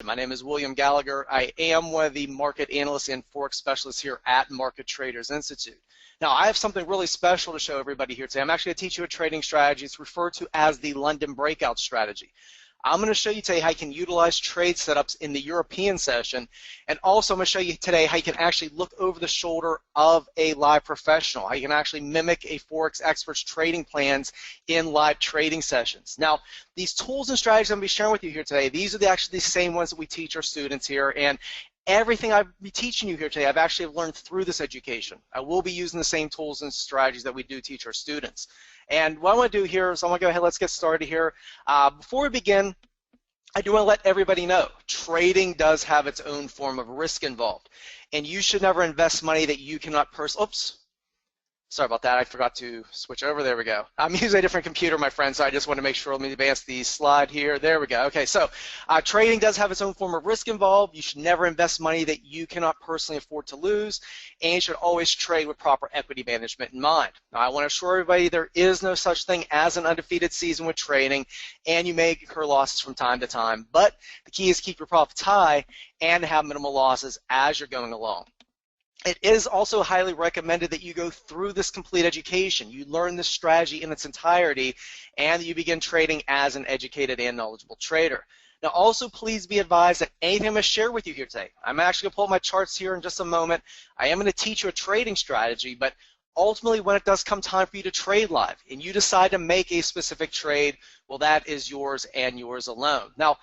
My name is William Gallagher. I am one of the market analysts and forex specialists here at Market Traders Institute. Now, I have something really special to show everybody here today. I'm actually going to teach you a trading strategy. It's referred to as the London Breakout strategy. I'm going to show you today how you can utilize trade setups in the European session, and also I'm going to show you today how you can actually look over the shoulder of a live professional, how you can actually mimic a forex expert's trading plans in live trading sessions. Now, these tools and strategies I'm going to be sharing with you here today, these are actually the same ones that we teach our students here, and everything I'll be teaching you here today I've actually learned through this education. I will be using the same tools and strategies that we do teach our students. And what I want to do here is I'm going to go ahead, let's get started here. Before we begin, I do want to let everybody know trading does have its own form of risk involved. And you should never invest money that you cannot sorry about that, I forgot to switch over. There we go. I'm using a different computer, my friend, so I just want to make sure. Let me advance the slide here. There we go. Okay, so trading does have its own form of risk involved. You should never invest money that you cannot personally afford to lose, and you should always trade with proper equity management in mind. Now, I want to assure everybody there is no such thing as an undefeated season with trading, and you may incur losses from time to time, but the key is to keep your profits high and have minimal losses as you're going along. It is also highly recommended that you go through this complete education. You learn this strategy in its entirety, and you begin trading as an educated and knowledgeable trader. Now, also, please be advised that anything I'm going to share with you here today, I'm actually going to pull up my charts here in just a moment. I am going to teach you a trading strategy, but ultimately, when it does come time for you to trade live and you decide to make a specific trade, well, that is yours and yours alone. Now,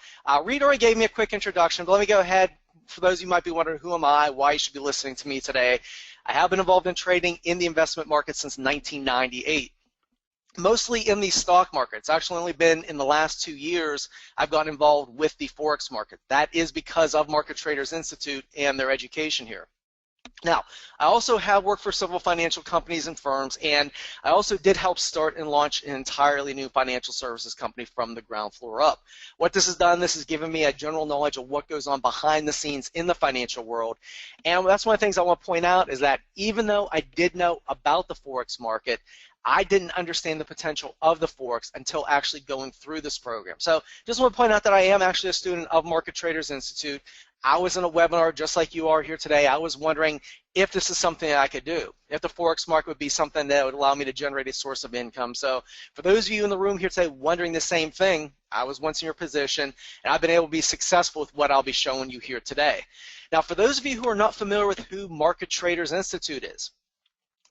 Reed already gave me a quick introduction, but let me go ahead. For those of you who might be wondering, who am I, why you should be listening to me today, I have been involved in trading in the investment market since 1998. Mostly in the stock market. It's actually only been in the last 2 years I've gotten involved with the forex market. That is because of Market Traders Institute and their education here. Now, I also have worked for several financial companies and firms, and I also did help start and launch an entirely new financial services company from the ground floor up. What this has done, this has given me a general knowledge of what goes on behind the scenes in the financial world, and that's one of the things I want to point out is that even though I did know about the forex market, I didn't understand the potential of the forex until actually going through this program. So just want to point out that I am actually a student of Market Traders Institute. I was in a webinar just like you are here today. I was wondering if this is something that I could do, if the forex market would be something that would allow me to generate a source of income. So for those of you in the room here today wondering the same thing, I was once in your position, and I've been able to be successful with what I'll be showing you here today. Now, for those of you who are not familiar with who Market Traders Institute is,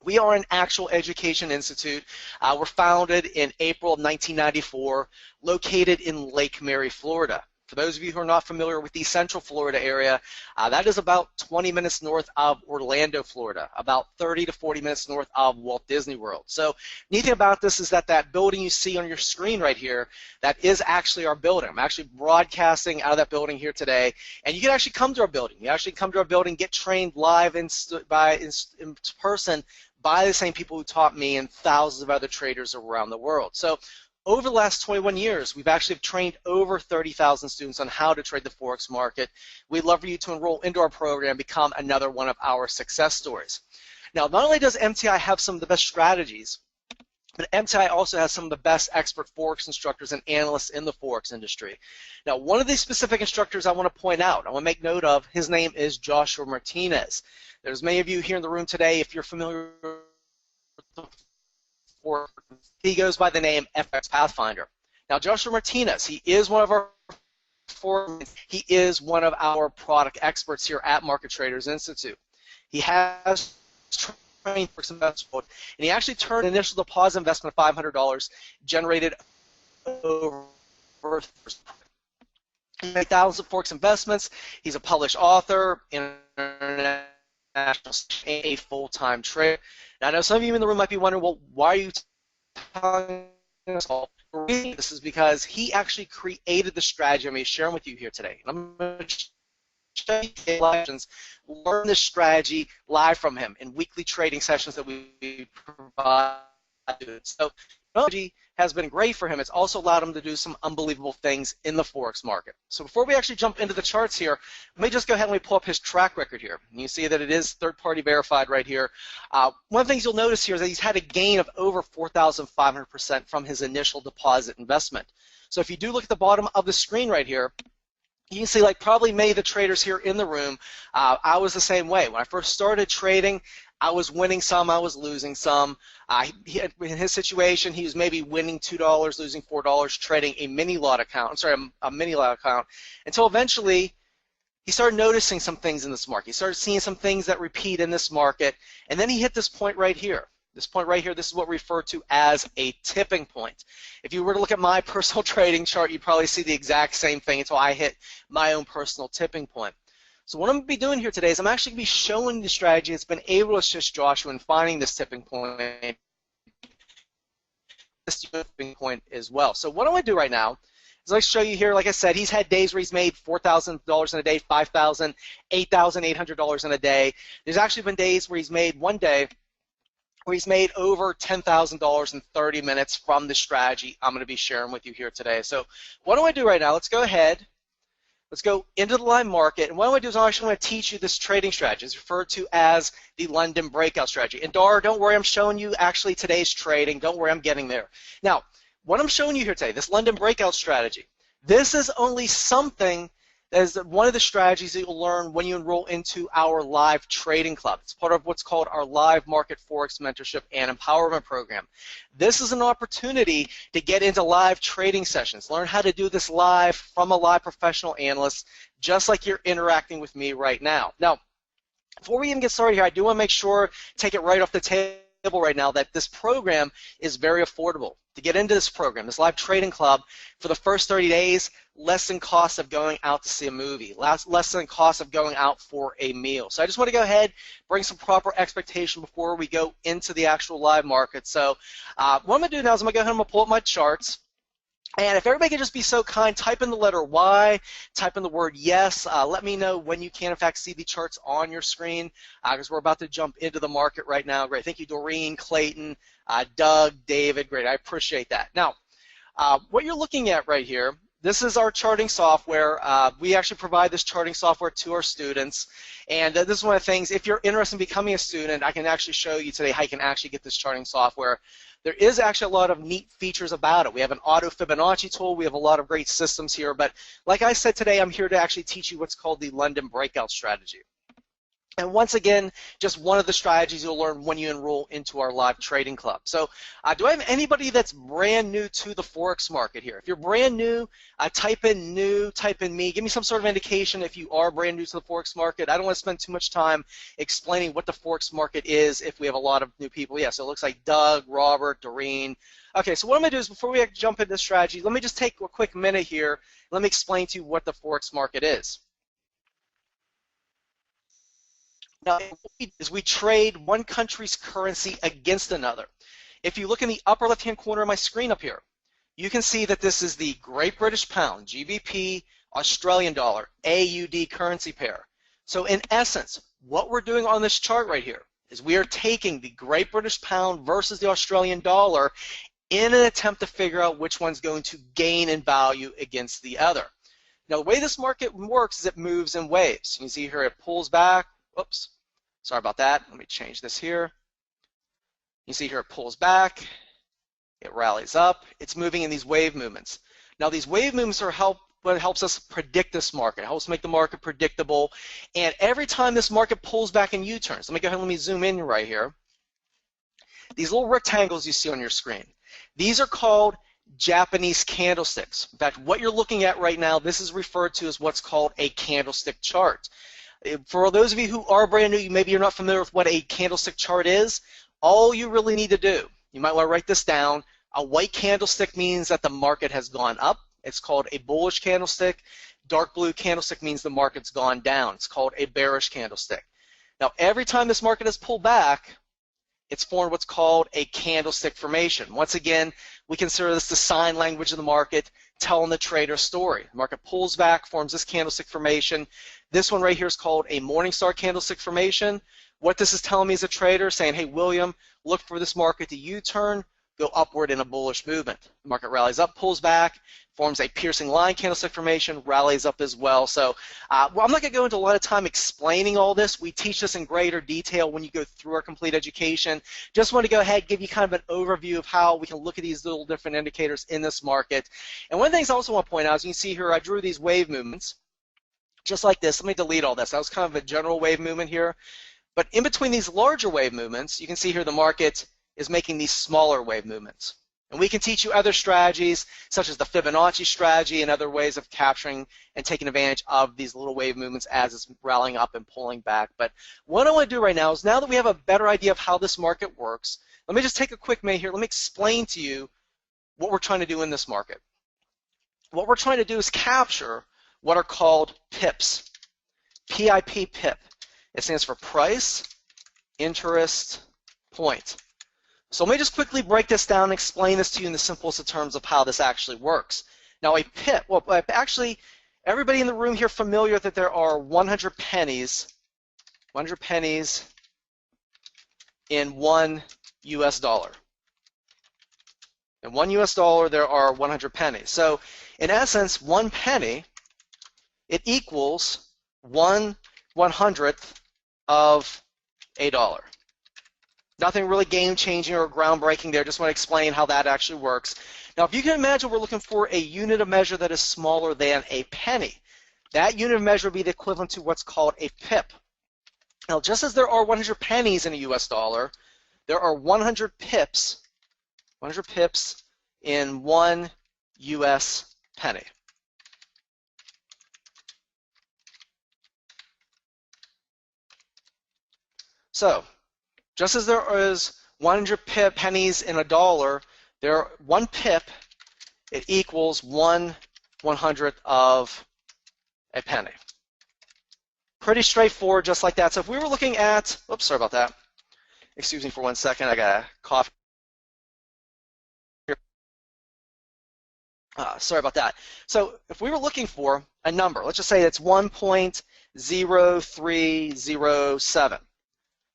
we are an actual education institute. We're founded in April of 1994, located in Lake Mary, Florida. For those of you who are not familiar with the Central Florida area, that is about 20 minutes north of Orlando, Florida, about 30 to 40 minutes north of Walt Disney World. So, neat thing about this is that that building you see on your screen right here, that is actually our building. I'm actually broadcasting out of that building here today, and you can actually come to our building. You actually come to our building, get trained live in person by the same people who taught me and thousands of other traders around the world. So over the last 21 years, we've actually trained over 30,000 students on how to trade the forex market. We'd love for you to enroll into our program, become another one of our success stories. Now, not only does MTI have some of the best strategies, but MTI also has some of the best expert forex instructors and analysts in the forex industry. Now, one of these specific instructors I want to point out, I want to make note of, his name is Joshua Martinez. There's many of you here in the room today, if you're familiar with the forex, he goes by the name FX Pathfinder. Now, Joshua Martinez, he is one of our he is one of our product experts here at Market Traders Institute. He has trained for some investment, and he actually turned an initial deposit investment of $500, generated over thousands of forex investments. He's a published author, international, a full-time trader. Now, I know some of you in the room might be wondering, well, why are you telling us all? This is because he actually created the strategy I'm going to be sharing with you here today. I'm going to show you lessons, learn this strategy live from him in weekly trading sessions that we provide. So technology has been great for him. It's also allowed him to do some unbelievable things in the forex market. So before we actually jump into the charts here, let me just go ahead and pull up his track record here. And you see that it is third-party verified right here. One of the things you'll notice here is that he's had a gain of over 4,500% from his initial deposit investment. So if you do look at the bottom of the screen right here, You can see, like probably many of the traders here in the room, I was the same way. When I first started trading, I was winning some, I was losing some. In his situation, he was maybe winning $2, losing $4, trading a mini lot account. I'm sorry, a mini lot account, until eventually he started noticing some things in this market. He started seeing some things that repeat in this market, and then he hit this point right here. This point right here, this is what we refer to as a tipping point. If you were to look at my personal trading chart, you'd probably see the exact same thing until I hit my own personal tipping point. So what I'm going to be doing here today is I'm actually going to be showing the strategy that's been able to assist Joshua in finding this tipping point, as well. So what I want to do right now is I'll show you here, like I said, he's had days where he's made $4,000 in a day, $5,000, $8,800 in a day. There's actually been days where he's made one day where he's made over $10,000 in 30 minutes from the strategy I'm going to be sharing with you here today. So what do I do right now? Let's go ahead. Let's go into the live market. And what I want to do is I actually want to teach you this trading strategy. It's referred to as the London breakout strategy. And Dara, don't worry, I'm showing you actually today's trading. Don't worry, I'm getting there. Now, what I'm showing you here today, this London breakout strategy, this is only something that is one of the strategies that you'll learn when you enroll into our live trading club. It's part of what's called our live market forex mentorship and empowerment program. This is an opportunity to get into live trading sessions, learn how to do this live from a live professional analyst, just like you're interacting with me right now. Now, before we even get started here, I do want to make sure, take it right off the table right now, that this program is very affordable. To get into this program, this live trading club, for the first 30 days, less than cost of going out to see a movie, less than cost of going out for a meal. So I just want to go ahead, bring some proper expectation before we go into the actual live market. So what I'm going to do now is I'm going to go ahead and I'm going to pull up my charts. And if everybody could just be so kind, type in the letter Y, type in the word yes. Let me know when you can, in fact, see the charts on your screen, because we're about to jump into the market right now. Great. Thank you, Doreen, Clayton, Doug, David. Great. I appreciate that. Now, what you're looking at right here, this is our charting software. We actually provide this charting software to our students. And this is one of the things, if you're interested in becoming a student, I can actually show you today how you can actually get this charting software. There is actually a lot of neat features about it. We have an auto Fibonacci tool. We have a lot of great systems here. But like I said today, I'm here to actually teach you what's called the London breakout strategy. And once again, just one of the strategies you'll learn when you enroll into our live trading club. So do I have anybody that's brand new to the Forex market here? If you're brand new, type in new, type in me. Give me some sort of indication if you are brand new to the Forex market. I don't want to spend too much time explaining what the Forex market is if we have a lot of new people. Yeah, so it looks like Doug, Robert, Doreen. Okay, so what I'm going to do is before we jump into this strategy, let me just take a quick minute here. Let me explain to you what the Forex market is. Now, what we do is we trade one country's currency against another. If you look in the upper left-hand corner of my screen up here, you can see that this is the Great British Pound, GBP, Australian dollar, AUD currency pair. So in essence, what we're doing on this chart right here is we are taking the Great British Pound versus the Australian dollar in an attempt to figure out which one's going to gain in value against the other. Now, the way this market works is it moves in waves. You can see here it pulls back. Oops. Sorry about that. Let me change this here. You see here it pulls back, it rallies up. It's moving in these wave movements. Now these wave movements are what helps us predict this market. It helps make the market predictable. And every time this market pulls back in U-turns, let me go ahead and let me zoom in right here. These little rectangles you see on your screen, these are called Japanese candlesticks. In fact, what you're looking at right now, this is referred to as what's called a candlestick chart. For those of you who are brand new, maybe you're not familiar with what a candlestick chart is, all you really need to do, you might want to write this down, a white candlestick means that the market has gone up. It's called a bullish candlestick. Dark blue candlestick means the market's gone down. It's called a bearish candlestick. Now, every time this market has pulled back, it's formed what's called a candlestick formation. Once again, we consider this the sign language of the market, telling the trader story. The market pulls back, forms this candlestick formation. This one right here is called a Morningstar candlestick formation. What this is telling me as a trader, saying, hey, William, look for this market to U-turn, go upward in a bullish movement. The market rallies up, pulls back, forms a piercing line candlestick formation, rallies up as well. So well, I'm not going to go into a lot of time explaining all this. We teach this in greater detail when you go through our complete education. Just want to go ahead and give you kind of an overview of how we can look at these little different indicators in this market. And one of the things I also want to point out is you can see here I drew these wave movements. just like this. Let me delete all this. That was kind of a general wave movement here. But in between these larger wave movements, you can see here the market is making these smaller wave movements. And we can teach you other strategies, such as the Fibonacci strategy and other ways of capturing and taking advantage of these little wave movements as it's rallying up and pulling back. But what I want to do right now is, now that we have a better idea of how this market works, let me just take a quick minute here. Let me explain to you what we're trying to do in this market. What we're trying to do is capture what are called PIPs, PIP PIP. It stands for price, interest, point. So let me just quickly break this down and explain this to you in the simplest of terms of how this actually works. Now a pip, well actually everybody in the room here familiar that there are 100 pennies in $1 US. In $1 US there are 100 pennies. So in essence, 1 penny, it equals 1/100th of a dollar. Nothing really game-changing or groundbreaking there. Just want to explain how that actually works. Now, if you can imagine, we're looking for a unit of measure that is smaller than a penny. That unit of measure would be the equivalent to what's called a pip. Now, just as there are 100 pennies in a US dollar, there are 100 pips in 1 US penny. So, just as there is 100 pennies in a dollar, there 1 pip, it equals 1/100th of a penny. Pretty straightforward, just like that. So if we were looking at, oops, sorry about that. Excuse me for 1 second, I got a cough. Sorry about that. So if we were looking for a number, let's just say it's 1.0307.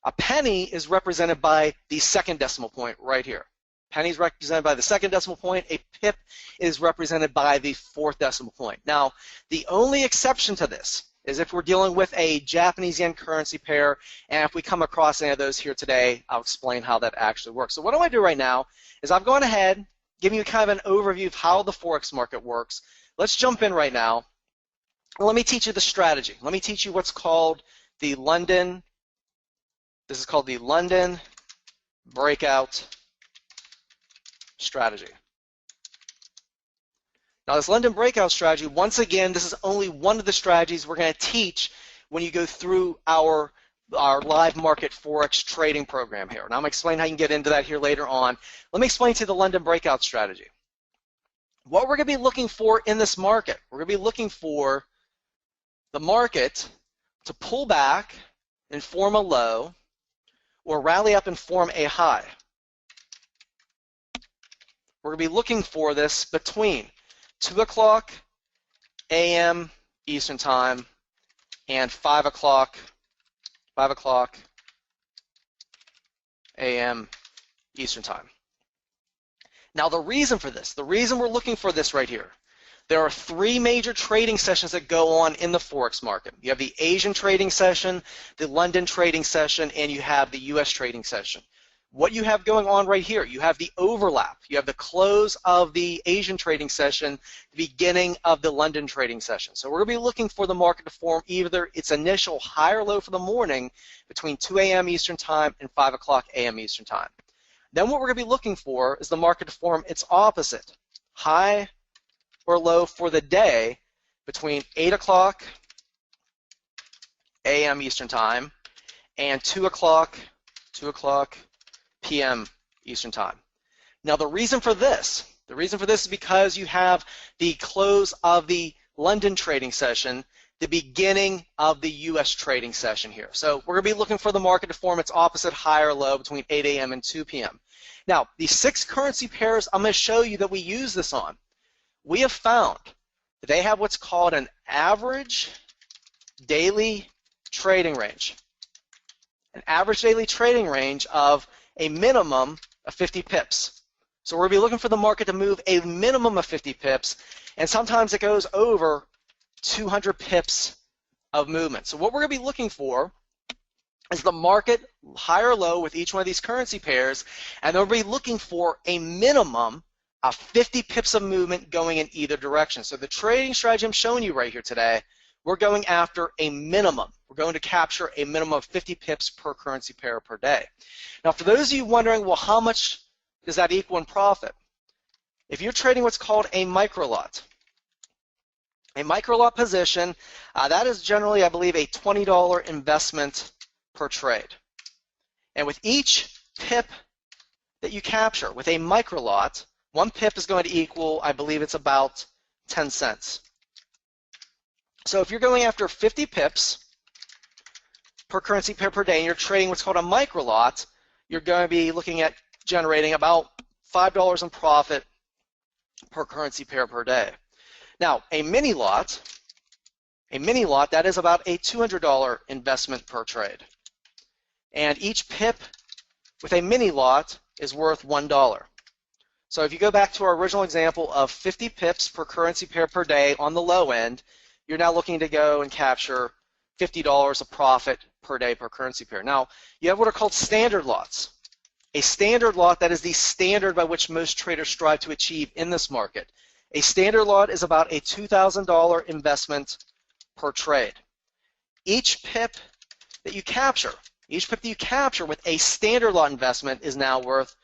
A penny is represented by the second decimal point right here. Penny is represented by the second decimal point. A pip is represented by the fourth decimal point. Now, the only exception to this is if we're dealing with a Japanese yen currency pair, and if we come across any of those here today, I'll explain how that actually works. So what I want to do right now is I've gone ahead, giving you kind of an overview of how the Forex market works. Let's jump in right now. Let me teach you the strategy. Let me teach you what's called the London. This is called the London Breakout strategy. Now this London Breakout strategy, once again, this is only one of the strategies we're going to teach when you go through our live market Forex trading program here. Now I'm going to explain how you can get into that here later on. Let me explain to you the London Breakout strategy. What we're going to be looking for in this market, we're going to be looking for the market to pull back and form a low, or rally up and form a high. We're going to be looking for this between 2 o'clock a.m. Eastern Time and 5 o'clock a.m. Eastern Time. Now the reason for this, the reason we're looking for this right here, there are 3 major trading sessions that go on in the Forex market. You have the Asian trading session, the London trading session, and you have the US trading session. What you have going on right here, you have the overlap. You have the close of the Asian trading session, the beginning of the London trading session. So we're going to be looking for the market to form either its initial high or low for the morning between 2 a.m. Eastern Time and 5 o'clock a.m. Eastern Time. Then what we're going to be looking for is the market to form its opposite, high or low for the day between 8 o'clock a.m. Eastern Time and 2 o'clock p.m. Eastern Time. Now the reason for this is because you have the close of the London trading session, the beginning of the US trading session here. So we're going to be looking for the market to form its opposite high or low between 8 a.m. and 2 p.m. Now the 6 currency pairs I'm going to show you that we use this on, we have found that they have what's called an average daily trading range. An average daily trading range of a minimum of 50 pips. So we're going to be looking for the market to move a minimum of 50 pips, and sometimes it goes over 200 pips of movement. So what we're going to be looking for is the market high or low with each one of these currency pairs, and then we'll be looking for a minimum of 50 pips of movement going in either direction. So the trading strategy I'm showing you right here today, we're going after a minimum. We're going to capture a minimum of 50 pips per currency pair per day. Now, for those of you wondering, well, how much does that equal in profit? If you're trading what's called a micro lot position, that is generally, I believe, a $20 investment per trade. And with each pip that you capture with a micro lot, 1 pip is going to equal, I believe it's about 10 cents. So if you're going after 50 pips per currency pair per day and you're trading what's called a micro lot, you're going to be looking at generating about $5 in profit per currency pair per day. Now, a mini lot, that is about a $200 investment per trade. And each pip with a mini lot is worth $1. So if you go back to our original example of 50 pips per currency pair per day on the low end, you're now looking to go and capture $50 of profit per day per currency pair. Now, you have what are called standard lots. A standard lot, that is the standard by which most traders strive to achieve in this market. A standard lot is about a $2,000 investment per trade. Each pip that you capture with a standard lot investment is now worth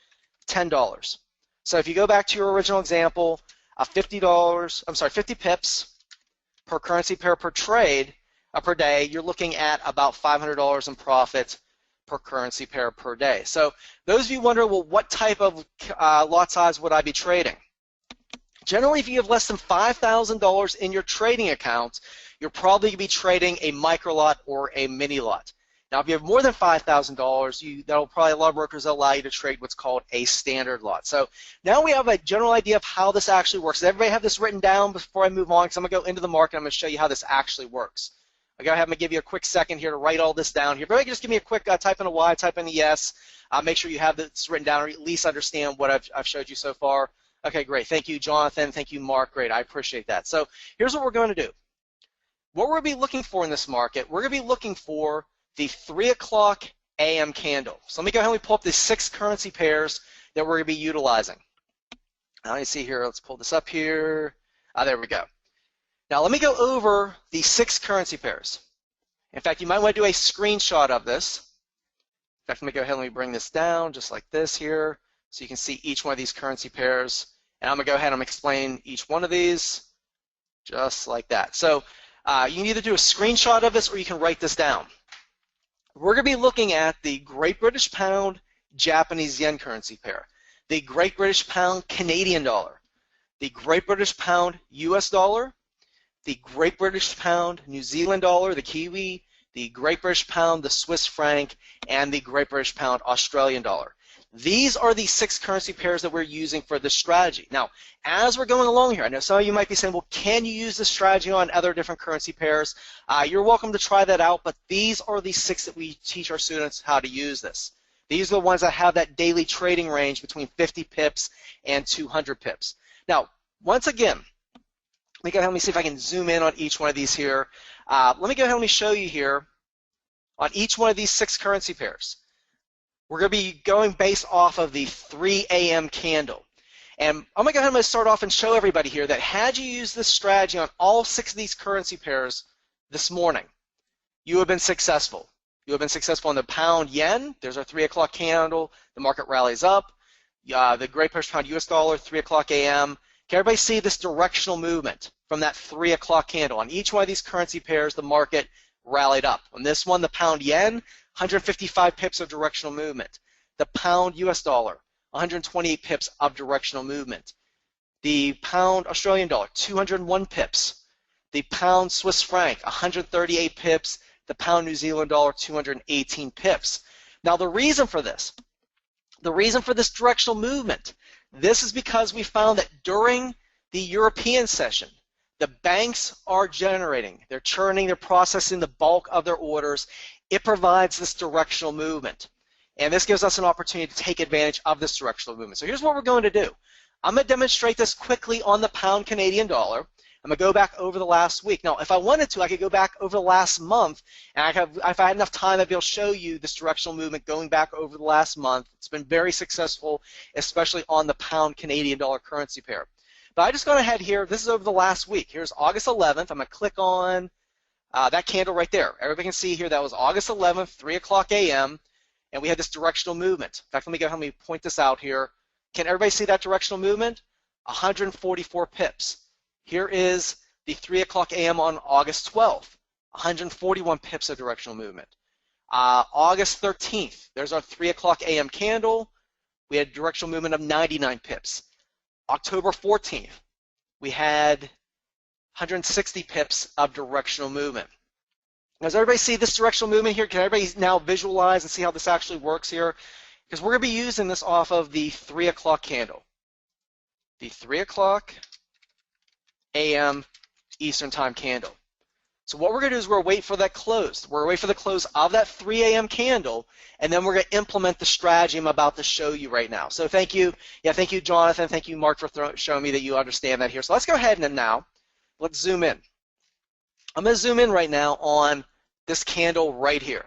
$10. So if you go back to your original example of 50 pips per currency pair per trade per day, you're looking at about $500 in profit per currency pair per day. So those of you wonder, well, what type of lot size would I be trading? Generally, if you have less than $5,000 in your trading account, you're probably going to be trading a micro lot or a mini lot. Now, if you have more than $5,000, that'll probably a lot of brokers allow you to trade what's called a standard lot. So now we have a general idea of how this actually works. Does everybody have this written down before I move on? Because I'm going to go into the market. I'm going to show you how this actually works. I'm going to give you a quick second here to write all this down here. Everybody just give me a quick type in a Y, type in a yes. Make sure you have this written down or at least understand what I've showed you so far. Okay, great. Thank you, Jonathan. Thank you, Mark. Great. I appreciate that. So here's what we're going to do. What we're going to be looking for in this market, we're going to be looking for the 3 o'clock a.m. candle. So let me go ahead and pull up the 6 currency pairs that we're going to be utilizing. Now, let me see here. Let's pull this up here. There we go. Now, let me go over the 6 currency pairs. In fact, you might want to do a screenshot of this. In fact, let me go ahead and bring this down just like this here so you can see each one of these currency pairs. And I'm going to go ahead and explain each one of these just like that. So you can either do a screenshot of this or you can write this down. We're going to be looking at the Great British Pound Japanese Yen currency pair, the Great British Pound Canadian dollar, the Great British Pound US dollar, the Great British Pound New Zealand dollar, the Kiwi, the Great British Pound, the Swiss franc, and the Great British Pound Australian dollar. These are the 6 currency pairs that we're using for this strategy. Now, as we're going along here, I know some of you might be saying, well, can you use this strategy on other different currency pairs? You're welcome to try that out, but these are the 6 that we teach our students how to use this. These are the ones that have that daily trading range between 50 pips and 200 pips. Now, once again, let me see if I can zoom in on each one of these here. Let me go ahead and show you here on each one of these 6 currency pairs. We're going to be going based off of the 3 a.m. candle. And I'm going to go ahead and start off and show everybody here that had you used this strategy on all 6 of these currency pairs this morning, you have been successful. You have been successful on the pound yen. There's our 3 o'clock candle. The market rallies up. The Great British Pound US dollar, 3 o'clock a.m. Can everybody see this directional movement from that 3 o'clock candle? On each one of these currency pairs, the market rallied up. On this one, the pound yen, 155 pips of directional movement. The pound US dollar, 128 pips of directional movement. The pound Australian dollar, 201 pips. The pound Swiss franc, 138 pips. The pound New Zealand dollar, 218 pips. Now, the reason for this directional movement, this is because we found that during the European session, the banks are generating, they're churning, they're processing the bulk of their orders. It provides this directional movement. And this gives us an opportunity to take advantage of this directional movement. So here's what we're going to do. I'm going to demonstrate this quickly on the pound Canadian dollar. I'm going to go back over the last week. Now, if I wanted to, I could go back over the last month, and if I had enough time, I'd be able to show you this directional movement going back over the last month. It's been very successful, especially on the pound Canadian dollar currency pair. But I just gone ahead here. This is over the last week. Here's August 11th. I'm going to click on that candle right there. Everybody can see here that was August 11th, 3 o'clock a.m., and we had this directional movement. In fact, let me point this out here. Can everybody see that directional movement? 144 pips. Here is the 3 o'clock a.m. on August 12th, 141 pips of directional movement. August 13th, there's our 3 o'clock a.m. candle. We had directional movement of 99 pips. October 14th, we had 160 pips of directional movement. Now, does everybody see this directional movement here? Can everybody now visualize and see how this actually works here? Because we're going to be using this off of the 3 o'clock candle. The 3 o'clock a.m. Eastern Time candle. So what we're going to do is we're going to wait for that close. We're going to wait for the close of that 3 a.m. candle, and then we're going to implement the strategy I'm about to show you right now. So thank you. Yeah, thank you, Jonathan. Thank you, Mark, for showing me that you understand that here. So let's go ahead and now let's zoom in. I'm going to zoom in right now on this candle right here.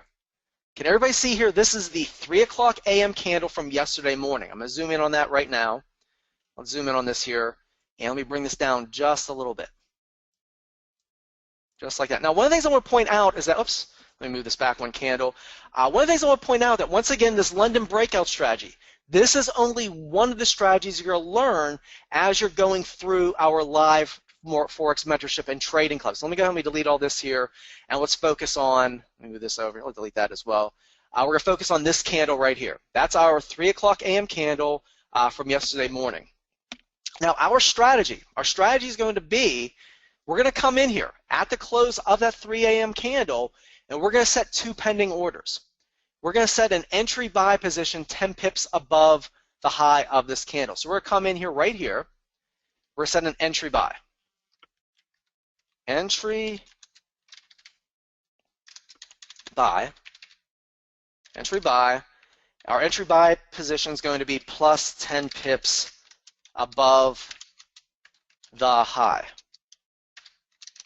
Can everybody see here? This is the 3 o'clock a.m. candle from yesterday morning. I'm going to zoom in on that right now. Let's zoom in on this here, and let me bring this down just a little bit. Just like that. Now, one of the things I want to point out is that, oops, let me move this back one candle. One of the things I want to point out that, once again, this London breakout strategy, this is only one of the strategies you're going to learn as you're going through our live Forex mentorship and trading club. So let me go ahead and delete all this here, and let's focus on, let me move this over, I'll delete that as well. We're going to focus on this candle right here. That's our 3 o'clock a.m. candle from yesterday morning. Now, our strategy is going to be, we're going to come in here at the close of that 3 a.m. candle, and we're going to set two pending orders. We're going to set an entry buy position 10 pips above the high of this candle. So we're going to come in here right here. We're going to set an entry buy. Entry buy. Entry buy. Our entry buy position is going to be plus 10 pips above the high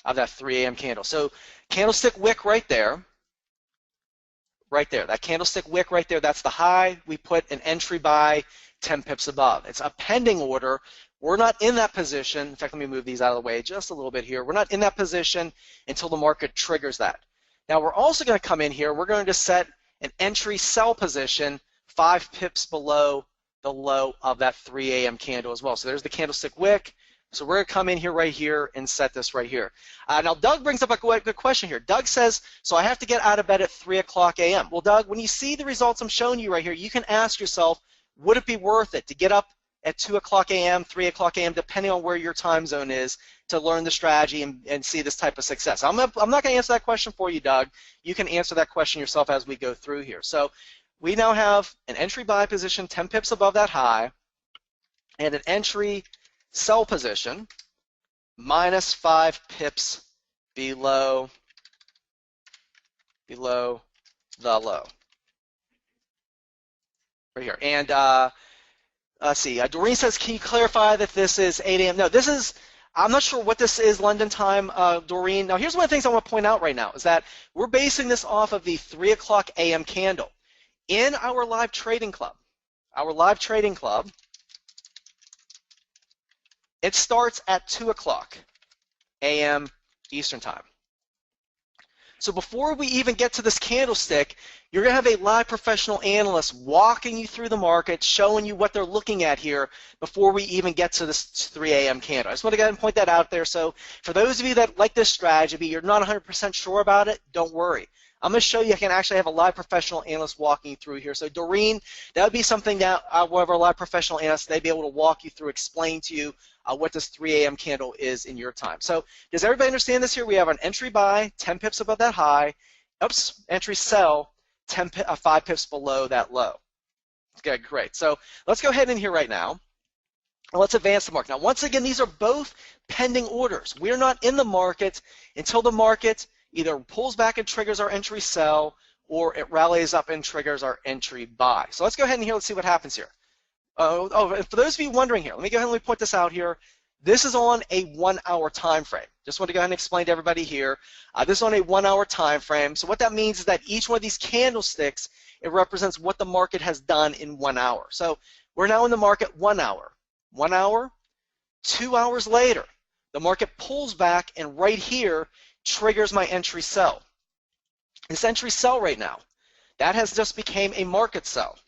of that 3 a.m. candle. So candlestick wick right there, that candlestick wick right there, that's the high. We put an entry buy 10 pips above. It's a pending order. We're not in that position. In fact, let me move these out of the way just a little bit here. We're not in that position until the market triggers that. Now, we're also going to come in here. We're going to set an entry sell position 5 pips below the low of that 3 a.m. candle as well. So there's the candlestick wick. So we're going to come in here right here and set this right here. Now, Doug brings up a good question here. Doug says, so I have to get out of bed at 3 o'clock a.m. Well, Doug, when you see the results I'm showing you right here, you can ask yourself, would it be worth it to get up at 2 o'clock a.m., 3 o'clock a.m., depending on where your time zone is, to learn the strategy and see this type of success? I'm not going to answer that question for you, Doug. You can answer that question yourself as we go through here. So we now have an entry buy position 10 pips above that high and an entry sell position minus 5 pips below the low right here. And let's see, Doreen says, can you clarify that this is 8 a.m.? No, this is, I'm not sure what this is London time, Doreen. Now, here's one of the things I want to point out right now is that we're basing this off of the 3 o'clock a.m. candle. In our live trading club, it starts at 2 o'clock a.m. Eastern Time. So before we even get to this candlestick, you're going to have a live professional analyst walking you through the market, showing you what they're looking at here before we even get to this 3 a.m. candle. I just want to go ahead and point that out there. So for those of you that like this strategy, you're not 100% sure about it, don't worry. I'm going to show you I can actually have a live professional analyst walking you through here. So Doreen, that would be something that one of our live professional analysts, they'd be able to walk you through, explain to you what this 3 a.m. candle is in your time. So does everybody understand this here? We have an entry buy, 10 pips above that high. Oops, entry sell, 5 pips below that low. Okay, great. So let's go ahead in here right now. And let's advance the market. Now, once again, these are both pending orders. We're not in the market until the market either pulls back and triggers our entry sell, or it rallies up and triggers our entry buy. So let's go ahead and here, let's see what happens here. For those of you wondering here, let me go ahead and point this out here. This is on a 1 hour time frame. Just want to go ahead and explain to everybody here. This is on a 1 hour time frame. So what that means is that each one of these candlesticks, it represents what the market has done in 1 hour. So we're now in the market 1 hour. 1 hour, 2 hours later, the market pulls back, and right here, triggers my entry sell. This entry sell right now, that has just became a market sell,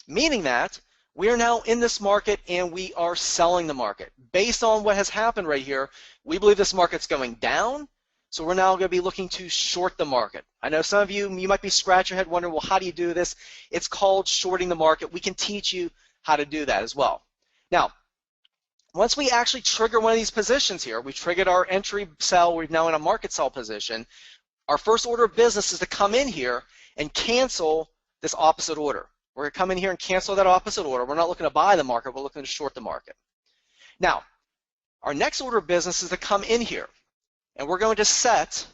meaning that we are now in this market and we are selling the market. Based on what has happened right here, we believe this market's going down, so we're now going to be looking to short the market. I know some of you might be scratching your head wondering, well, how do you do this? It's called shorting the market. We can teach you how to do that as well. Now, once we actually trigger one of these positions here, we triggered our entry sell, we're now in a market sell position, our first order of business is to come in here and cancel this opposite order. We're going to come in here and cancel that opposite order. We're not looking to buy the market, we're looking to short the market. Now, our next order of business is to come in here and we're going to set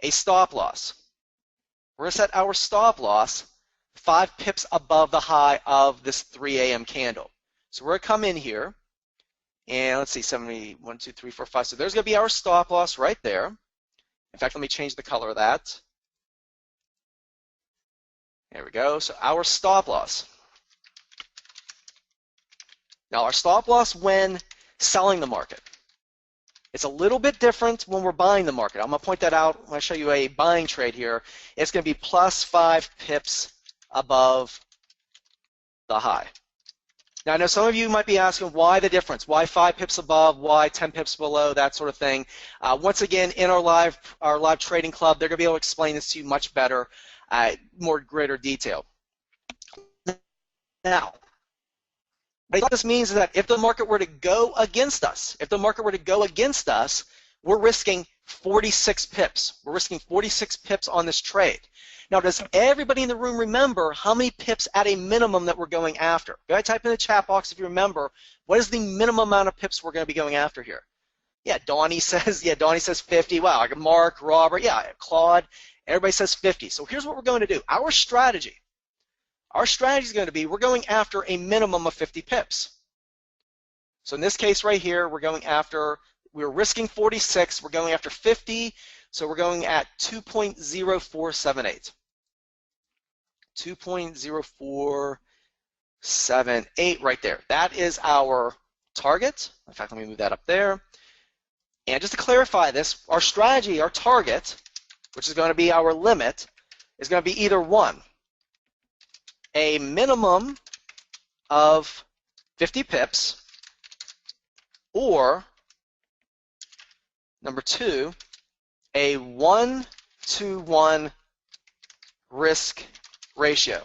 a stop loss. We're going to set our stop loss 5 pips above the high of this 3 a.m. candle. So we're going to come in here and let's see, 70, 1, 2, 3, 4, 5. So there's going to be our stop loss right there. In fact, let me change the color of that. There we go. So our stop loss. Now our stop loss when selling the market. It's a little bit different when we're buying the market. I'm going to point that out when I show you a buying trade here. It's going to be plus 5 pips above the high. Now I know some of you might be asking why the difference? Why 5 pips above? Why 10 pips below? That sort of thing. Once again, in our live trading club, they're going to be able to explain this to you much better, more greater detail. Now, what this means is that if the market were to go against us, we're risking 46 pips. We're risking 46 pips on this trade. Now, does everybody in the room remember how many pips at a minimum that we're going after? Go ahead, type in the chat box if you remember. What is the minimum amount of pips we're going to be going after here? Yeah, Donnie says 50. Wow, like Mark, Robert, yeah, Claude, everybody says 50. So here's what we're going to do. Our strategy is going to be we're going after a minimum of 50 pips. So in this case right here, we're risking 46, we're going after 50, so we're going at 2.0478. 2.0478 right there. That is our target. In fact, let me move that up there. And just to clarify this, our strategy, our target, which is going to be our limit, is going to be either one, a minimum of 50 pips, or number 2, a 1-to-1 risk ratio.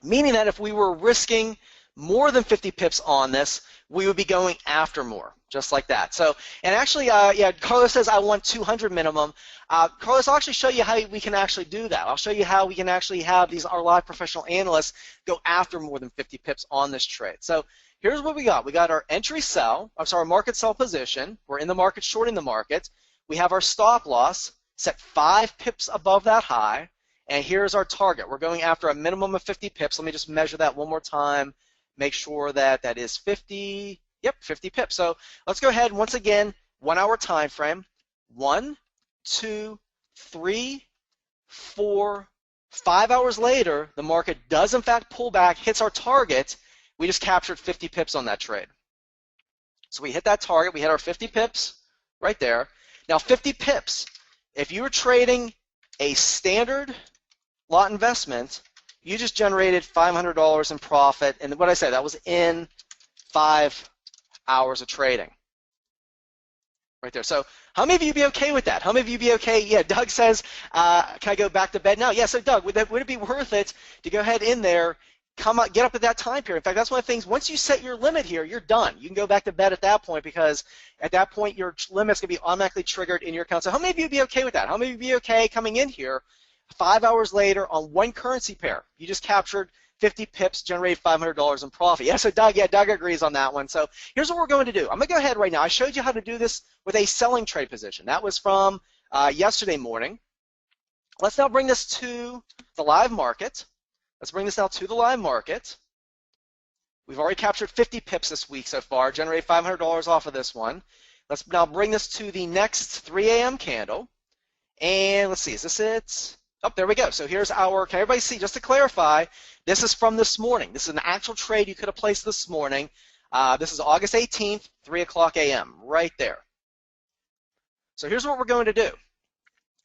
Meaning that if we were risking more than 50 pips on this, we would be going after more, just like that. So, and actually, yeah, Carlos says I want 200 minimum. Carlos, I'll actually show you how we can actually do that. I'll show you how we can actually have our live professional analysts go after more than 50 pips on this trade. So here's what we got. We got our entry sell, our market sell position. We're in the market, shorting the market. We have our stop loss set 5 pips above that high, and here's our target. We're going after a minimum of 50 pips. Let me just measure that one more time. Make sure that that is 50. Yep, 50 pips. So let's go ahead once again. 1 hour time frame. 1, 2, 3, 4, 5 hours later, the market does in fact pull back, hits our target. We just captured 50 pips on that trade. So we hit that target. We hit our 50 pips right there. Now 50 pips. If you were trading a standard lot investment, you just generated $500 in profit, and what I said, that was in 5 hours of trading. Right there. So how many of you be okay with that? How many of you be okay? Yeah, Doug says, can I go back to bed now? Yeah, so Doug, would it be worth it to go ahead in there, get up at that time period? In fact, that's one of the things, once you set your limit here, you're done. You can go back to bed at that point, because at that point your limit's going to be automatically triggered in your account. So how many of you be okay with that? How many of you be okay coming in here 5 hours later on one currency pair? You just captured 50 pips, generated $500 in profit. Yeah, so Doug, Doug agrees on that one. So here's what we're going to do. I'm going to go ahead right now. I showed you how to do this with a selling trade position. That was from yesterday morning. Let's now bring this to the live market. Let's bring this now to the live market. We've already captured 50 pips this week so far, generated $500 off of this one. Let's now bring this to the next 3 a.m. candle. And let's see, is this it? Oh, there we go. So here's our, can everybody see, just to clarify, this is from this morning. This is an actual trade you could have placed this morning. This is August 18th, 3 o'clock a.m., right there. So here's what we're going to do.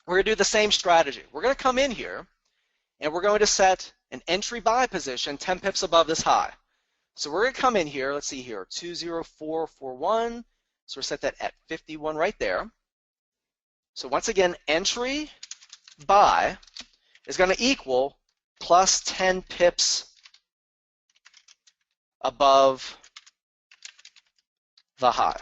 We're going to do the same strategy. We're going to come in here, and we're going to set an entry buy position 10 pips above this high. So we're going to come in here, let's see here, 20441. So we're set that at 51 right there. So once again, entry buy is going to equal plus 10 pips above the high.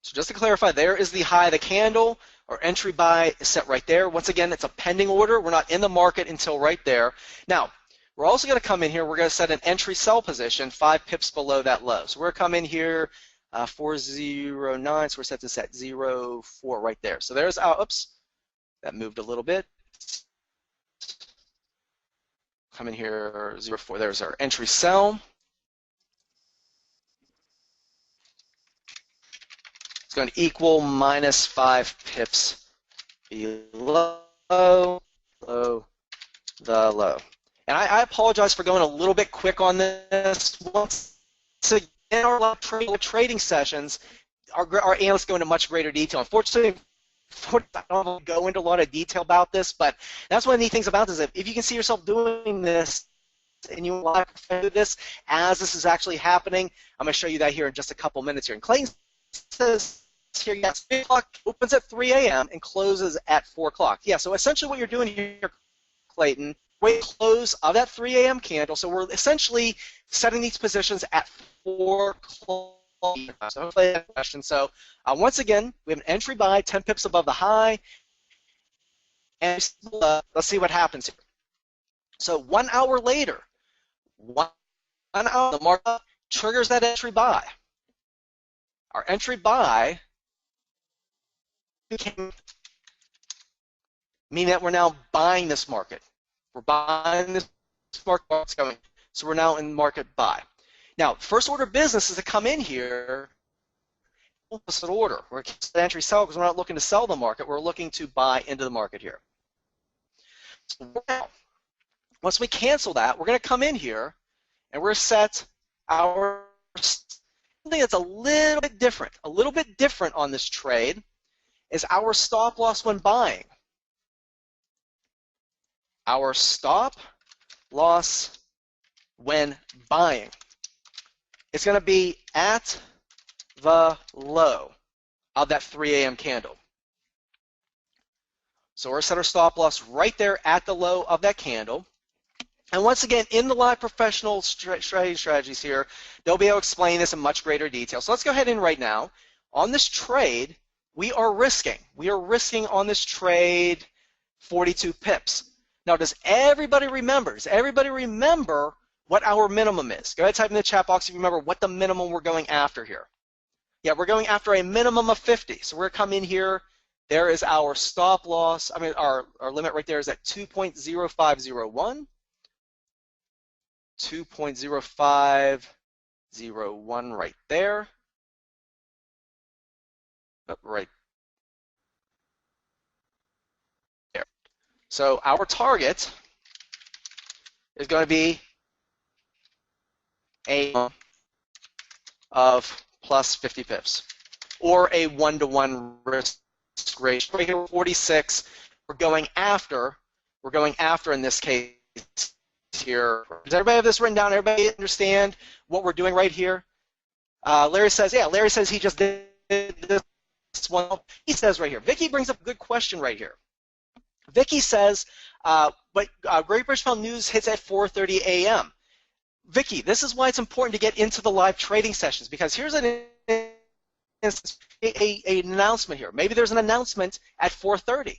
So just to clarify, there is the high of the candle. Our entry buy is set right there. Once again, it's a pending order. We're not in the market until right there. Now, we're also going to come in here. We're going to set an entry sell position 5 pips below that low. So we're going to come in here 409. So we're set this at 04 right there. So there's our, oops, that moved a little bit. Come in here 04. There's our entry sell. It's going to equal minus 5 pips below the low. And I apologize for going a little bit quick on this. Once again, our trading sessions, our analysts go into much greater detail. Unfortunately, I don't go into a lot of detail about this, but that's one of the neat things about this. If you can see yourself doing this and you want to do this as this is actually happening, I'm going to show you that here in just a couple minutes here. And Clayton says here, yes, 3 o'clock opens at 3 a.m. and closes at 4 o'clock. Yeah, so essentially what you're doing here, Clayton, wait close of that 3 a.m. candle. So we're essentially setting these positions at 4 o'clock. So hopefully that question. So once again, we have an entry buy 10 pips above the high, and let's see what happens here. So 1 hour later, 1 hour, the market triggers that entry buy. Our entry buy became, meaning that we're now buying this market. We're buying this market, what's going. So we're now in market buy. Now, first order of business is to come in here, opposite order. We're entry sell because we're not looking to sell the market. We're looking to buy into the market here. So now, once we cancel that, we're going to come in here and we're set our something that's a little bit different on this trade is our stop loss when buying. Our stop loss when buying. It's going to be at the low of that 3 a.m. candle. So we're set our stop loss right there at the low of that candle. And once again, in the live professional strategies here, they'll be able to explain this in much greater detail. So let's go ahead and right now, on this trade, we are risking on this trade 42 pips. Now, does everybody remember what our minimum is? Go ahead and type in the chat box if you remember what the minimum we're going after here. Yeah, we're going after a minimum of 50. So we're going to come in here. There is our stop loss. I mean, our limit right there is at 2.0501. 2.0501 right there. Right there. So our target is going to be a of plus 50 pips, or a 1-to-1 risk ratio. Right here, 46. We're going after in this case here. Does everybody have this written down? Everybody understand what we're doing right here? Larry says, yeah. Larry says he just did this one. He says right here. Vicky brings up a good question right here. Vicky says, but Great British Pound News hits at 4:30 a.m. Vicky, this is why it's important to get into the live trading sessions, because here's an announcement here. Maybe there's an announcement at 4:30.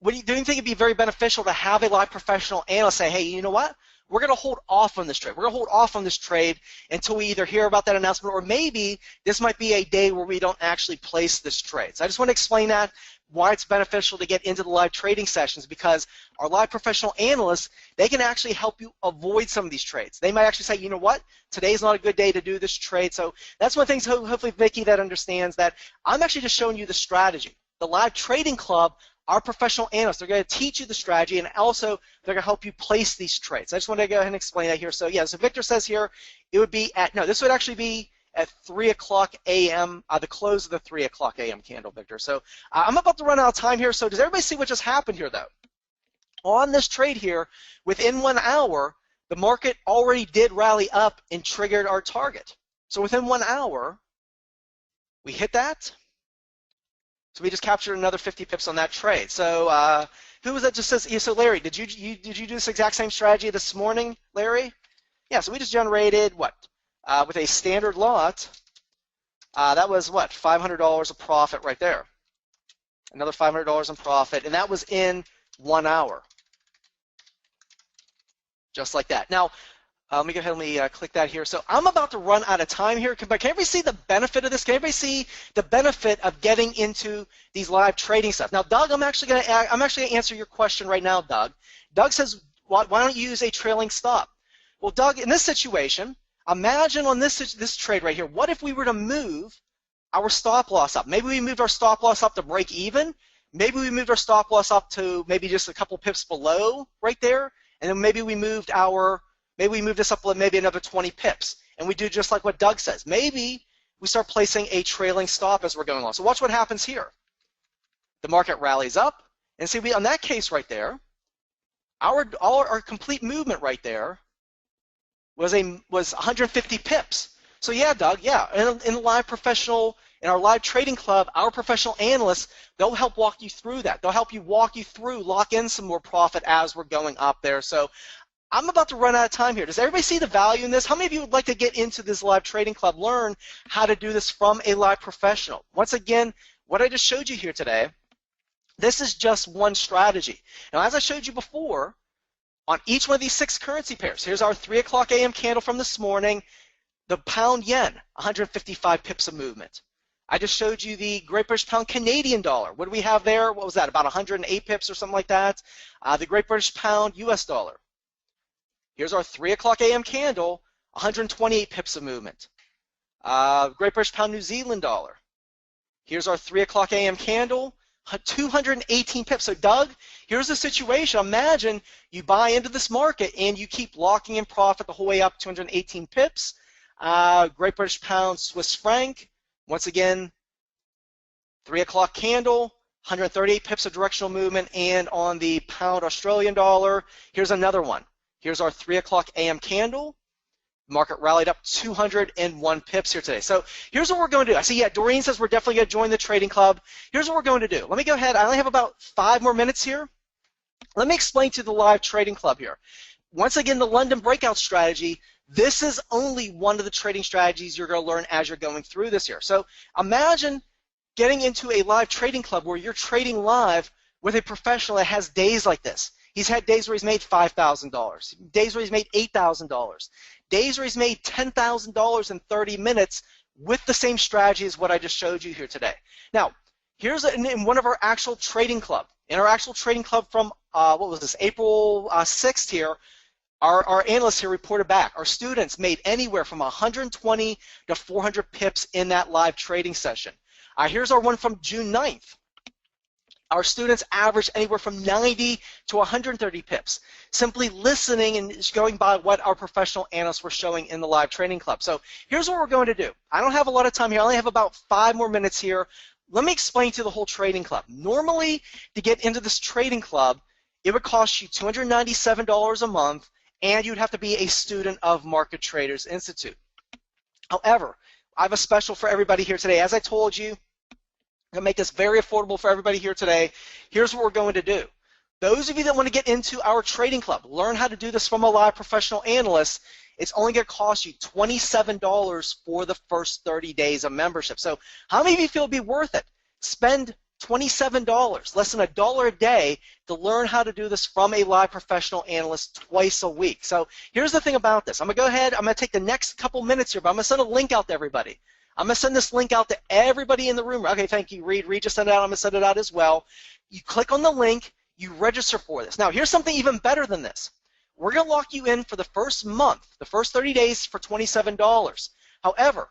Do you think it'd be very beneficial to have a live professional analyst say, hey, you know what? We're going to hold off on this trade. We're going to hold off on this trade until we either hear about that announcement, or maybe this might be a day where we don't actually place this trade. So I just want to explain that, why it's beneficial to get into the live trading sessions, because our live professional analysts, they can actually help you avoid some of these trades. They might actually say, you know what, today's not a good day to do this trade. So that's one of the things, hopefully, Vicky, that understands that I'm actually just showing you the strategy. The live trading club, our professional analysts, they're going to teach you the strategy, and also they're going to help you place these trades. I just want to go ahead and explain that here. So yeah, so Victor says here, it would be at, no, this would actually be at 3 o'clock a.m., the close of the 3 o'clock a.m. candle, Victor. So I'm about to run out of time here. So does everybody see what just happened here, though? On this trade here, within 1 hour, the market already did rally up and triggered our target. So within 1 hour, we hit that. So we just captured another 50 pips on that trade. So who was that just says, yeah, so Larry, did you do this exact same strategy this morning, Larry? Yeah, so we just generated what? With a standard lot, that was what? $500 of profit right there. Another $500 in profit, and that was in 1 hour. Just like that. Now, let me go ahead and click that here. So I'm about to run out of time here, but can everybody see the benefit of this? Can everybody see the benefit of getting into these live trading stuff? Now, Doug, I'm actually going to answer your question right now, Doug. Doug says, why don't you use a trailing stop? Well, Doug, in this situation, imagine on this trade right here, what if we were to move our stop loss up? Maybe we moved our stop loss up to break even. Maybe we moved our stop loss up to maybe just a couple pips below right there. And then maybe we moved this up maybe another 20 pips. And we do just like what Doug says. Maybe we start placing a trailing stop as we're going along. So watch what happens here. The market rallies up. And see, on that case right there, our complete movement right there was 150 pips. So yeah, Doug, yeah. In our live trading club, our professional analysts, they'll help walk you through that. They'll help you walk lock in some more profit as we're going up there. So I'm about to run out of time here. Does everybody see the value in this? How many of you would like to get into this live trading club, learn how to do this from a live professional? Once again, what I just showed you here today, this is just one strategy. Now, as I showed you before, on each one of these 6 currency pairs, here's our 3 o'clock a.m. candle from this morning, the pound yen, 155 pips of movement. I just showed you the Great British Pound Canadian dollar. What do we have there? What was that, about 108 pips or something like that? The Great British Pound US dollar. Here's our 3 o'clock a.m. candle, 128 pips of movement. Great British Pound New Zealand dollar. Here's our 3 o'clock a.m. candle, 218 pips. So Doug, here's the situation. Imagine you buy into this market and you keep locking in profit the whole way up 218 pips. Great British Pound Swiss franc. Once again, 3 o'clock candle, 138 pips of directional movement, and on the pound Australian dollar, here's another one. Here's our 3 o'clock a.m. candle. Market rallied up 201 pips here today. So here's what we're going to do. I see, yeah, Doreen says we're definitely going to join the trading club. Here's what we're going to do. Let me go ahead. I only have about 5 more minutes here. Let me explain to you the live trading club here. Once again, the London breakout strategy, this is only one of the trading strategies you're going to learn as you're going through this here. So imagine getting into a live trading club where you're trading live with a professional that has days like this. He's had days where he's made $5,000, days where he's made $8,000, days where he's made $10,000 in 30 minutes with the same strategy as what I just showed you here today. Now, here's in one of our actual trading club. In our actual trading club from, what was this, April 6th here, our analysts here reported back. Our students made anywhere from 120 to 400 pips in that live trading session. Here's our one from June 9th. Our students averaged anywhere from 90 to 130 pips, simply listening and going by what our professional analysts were showing in the live training club. So here's what we're going to do. I don't have a lot of time here. I only have about 5 more minutes here. Let me explain to you the whole trading club. Normally, to get into this trading club, it would cost you $297 a month, and you'd have to be a student of Market Traders Institute. However, I have a special for everybody here today. As I told you, I'm going to make this very affordable for everybody here today. Here's what we're going to do. Those of you that want to get into our trading club, learn how to do this from a live professional analyst, it's only going to cost you $27 for the first 30 days of membership. So how many of you feel it'd be worth it? Spend $27, less than $1 a day, to learn how to do this from a live professional analyst twice a week. So here's the thing about this. I'm going to go ahead, I'm going to take the next couple minutes here, but I'm going to send a link out to everybody. I'm going to send this link out to everybody in the room. Okay, thank you, Reed. Reed just sent it out. I'm going to send it out as well. You click on the link. You register for this. Now, here's something even better than this. We're going to lock you in for the first month, the first 30 days for $27. However,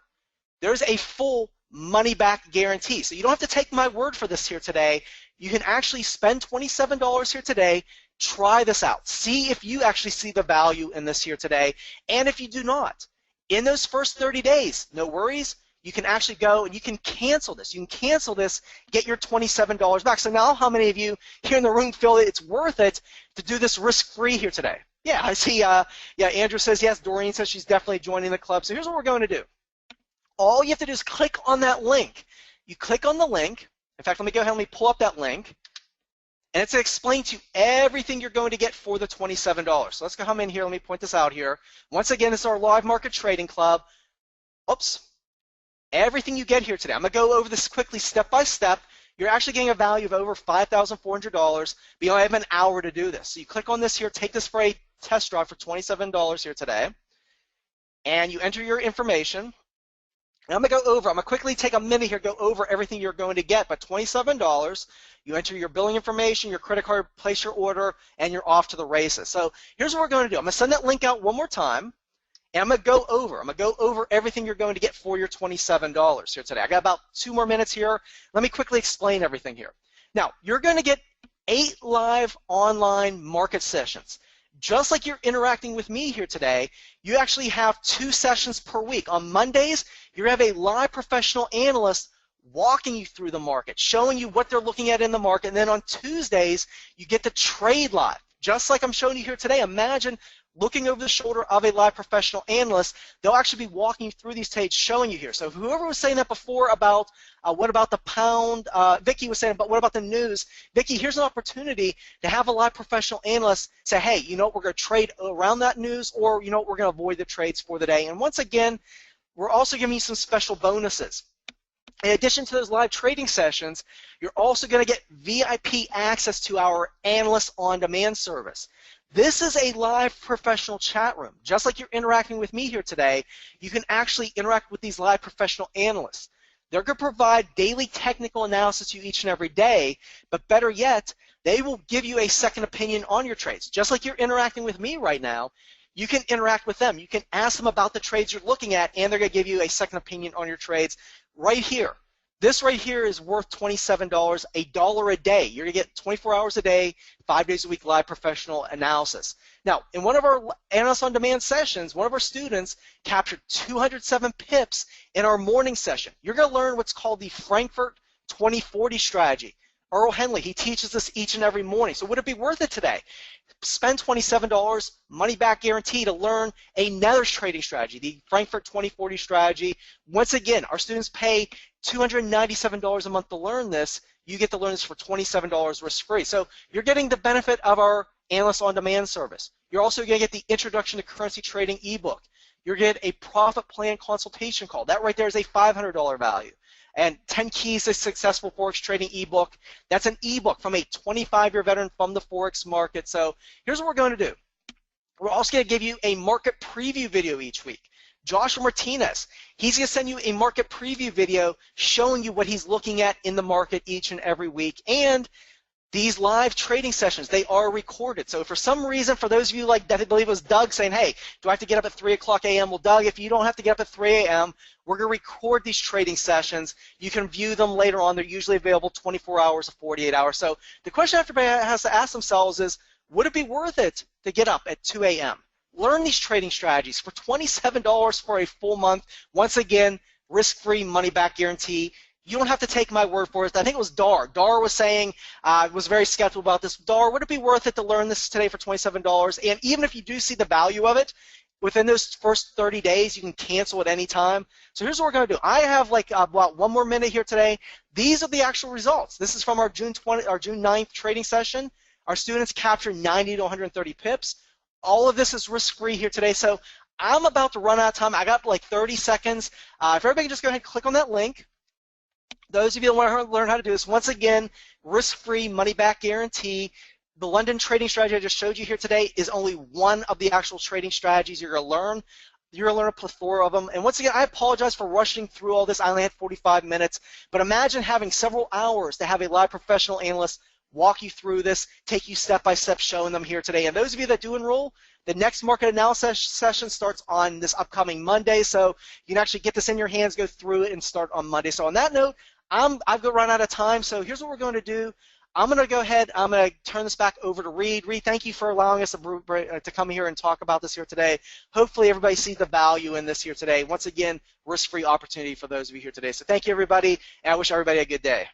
there's a full money-back guarantee. So you don't have to take my word for this here today. You can actually spend $27 here today. Try this out. See if you actually see the value in this here today. And if you do not, In those first 30 days, no worries, you can actually go and you can cancel this. You can cancel this, get your $27 back. So now how many of you here in the room feel that it's worth it to do this risk-free here today? Yeah, I see. Yeah, Andrew says yes. Doreen says she's definitely joining the club. So here's what we're going to do. All you have to do is click on that link. You click on the link. In fact, let me go ahead and let me pull up that link. And it's going to explain to you everything you're going to get for the $27. So let's go in here. Let me point this out here. Once again, this is our live market trading club. Oops. Everything you get here today. I'm going to go over this quickly step by step. You're actually getting a value of over $5,400, but you only have an hour to do this. So you click on this here, take this for a test drive for $27 here today, and you enter your information. And I'm going to quickly take a minute here, go over everything you're going to get, but $27, you enter your billing information, your credit card, place your order, and you're off to the races. So here's what we're going to do. I'm going to send that link out one more time, and I'm going to go over everything you're going to get for your $27 here today. I got about 2 more minutes here. Let me quickly explain everything here. Now, you're going to get 8 live online market sessions. Just like you're interacting with me here today, you actually have 2 sessions per week. On Mondays, you have a live professional analyst walking you through the market, showing you what they're looking at in the market. And then on Tuesdays, you get to trade live. Just like I'm showing you here today, imagine looking over the shoulder of a live professional analyst. They'll actually be walking you through these trades, showing you here. So whoever was saying that before about what about the pound, Vicky was saying, but what about the news? Vicky, here's an opportunity to have a live professional analyst say, hey, you know what, we're going to trade around that news, or you know what, we're going to avoid the trades for the day. And once again, we're also giving you some special bonuses. In addition to those live trading sessions, you're also going to get VIP access to our Analyst on Demand service. This is a live professional chat room. Just like you're interacting with me here today, you can actually interact with these live professional analysts. They're going to provide daily technical analysis to you each and every day, but better yet, they will give you a second opinion on your trades. Just like you're interacting with me right now, you can interact with them. You can ask them about the trades you're looking at, and they're going to give you a second opinion on your trades right here. This right here is worth $27, $1 a day. You're going to get 24 hours a day, 5 days a week live professional analysis. Now, in one of our Analyst on Demand sessions, one of our students captured 207 pips in our morning session. You're going to learn what's called the Frankfurt 2040 strategy. Earl Henley, he teaches this each and every morning. So would it be worth it today? Spend $27, money back guarantee, to learn another trading strategy, the Frankfurt 2040 strategy. Once again, our students pay $297 a month to learn this. You get to learn this for $27 risk-free. So you're getting the benefit of our Analyst on Demand service. You're also going to get the Introduction to Currency Trading ebook. You're going to get a profit plan consultation call. That right there is a $500 value. And 10 Keys to Successful Forex Trading ebook. That's an ebook from a 25-year veteran from the Forex market. So here's what we're going to do. We're also going to give you a market preview video each week. Joshua Martinez, he's going to send you a market preview video showing you what he's looking at in the market each and every week. And these live trading sessions, they are recorded. So for some reason, for those of you like that, I believe it was Doug saying, hey, do I have to get up at 3 o'clock a.m.? Well, Doug, if you don't have to get up at 3 a.m., we're going to record these trading sessions. You can view them later on. They're usually available 24 hours or 48 hours. So the question everybody has to ask themselves is, would it be worth it to get up at 2 a.m.? Learn these trading strategies for $27 for a full month. Once again, risk-free, money-back guarantee. You don't have to take my word for it. I think it was Dar. Dar was saying, was very skeptical about this. Dar, would it be worth it to learn this today for $27? And even if you do see the value of it, within those first 30 days, you can cancel at any time. So here's what we're going to do. I have like about 1 more minute here today. These are the actual results. This is from our June 9th trading session. Our students captured 90 to 130 pips. All of this is risk-free here today. So I'm about to run out of time. I got like 30 seconds. If everybody can just go ahead and click on that link. Those of you that want to learn how to do this, once again, risk-free, money-back guarantee. The London trading strategy I just showed you here today is only one of the actual trading strategies you're going to learn. You're going to learn a plethora of them. And once again, I apologize for rushing through all this. I only had 45 minutes. But imagine having several hours to have a live professional analyst walk you through this, take you step by step, showing them here today. And those of you that do enroll, the next market analysis session starts on this upcoming Monday. So you can actually get this in your hands, go through it, and start on Monday. So on that note, I've run out of time, so here's what we're going to do. I'm going to go ahead. I'm going to turn this back over to Reed. Reed, thank you for allowing us to come here and talk about this here today. Hopefully everybody sees the value in this here today. Once again, risk-free opportunity for those of you here today. So thank you, everybody, and I wish everybody a good day.